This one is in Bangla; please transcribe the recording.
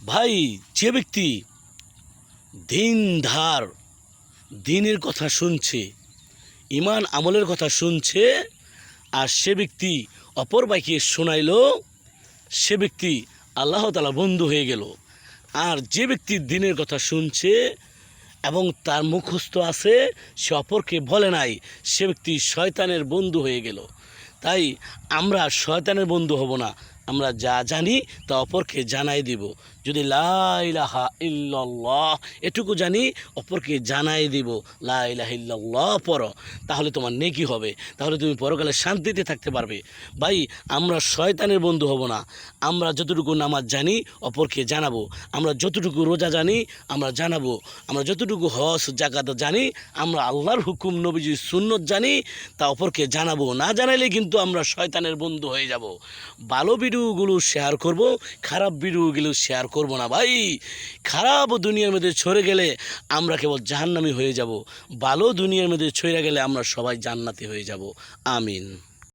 ভাই, যে ব্যক্তি দিনধার দিনের কথা শুনছে, ইমান আমলের কথা শুনছে, আর সে ব্যক্তি অপর ভাইকে শোনাইল, সে ব্যক্তি আল্লাহ তাআলা বন্ধু হয়ে গেল। আর যে ব্যক্তি দিনের কথা শুনছে এবং তার মুখস্থ আছে, সে অপরকে বলে নাই, সে ব্যক্তি শয়তানের বন্ধু হয়ে গেল। তাই আমরা শয়তানের বন্ধু হব না, আমরা যা জানি তা অপরকে জানাই দিব। যদি লা ইলাহা ইল্লাল্লাহ এটুকু জানি, অপরকে জানাই দিব লা ইলাহা ইল্লাল্লাহ পড়ো, তাহলে তোমার নেকি হবে, তাহলে তুমি পরকালে শান্তিতে থাকতে পারবে। ভাই, আমরা শয়তানের বন্ধু হব না। আমরা যতটুকু নামাজ জানি অপরকে জানাবো, আমরা যতটুকু রোজা জানি আমরা জানাবো, আমরা যতটুকু হজ জাকাত জানি, আমরা আল্লাহর হুকুম নবীজির সুন্নত জানি, তা অপরকে জানাবো। না জানাইলে কিন্তু আমরা শয়তানের বন্ধু হয়ে যাব। ভালো ভিডিওগুলো শেয়ার করব, খারাপ ভিডিওগুলো শেয়ার করব না। ভাই, খারাপ দুনিয়ার মধ্যে ছড়ে গেলে আমরা কেবল জাহান্নামী হয়ে যাব, ভালো দুনিয়ার মধ্যে ছড়ে গেলে আমরা সবাই জান্নাতি হয়ে যাব। আমিন।